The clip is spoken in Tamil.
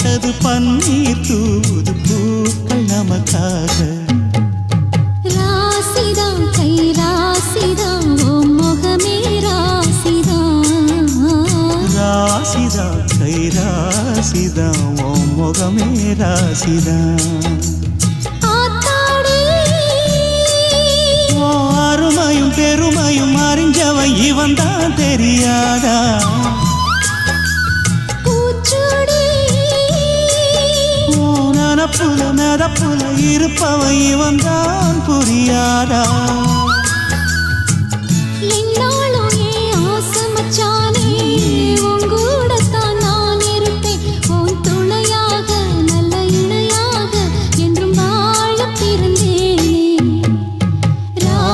பட்டது பன்னீர் தூது பூக்கள் நமக்காக. ராசிதான் கை ராசிதான் ஓ முகமே ராசிதான். ராசிதான் கை ராசிதான் ஓ முகமே ராசிதான். அருமையும் பெருமையும் அறிஞ்சவன் இவன் தான் தெரியாதா? நனப்புல நடப்புல இருப்பவன் இவன் தான் புரியாதா?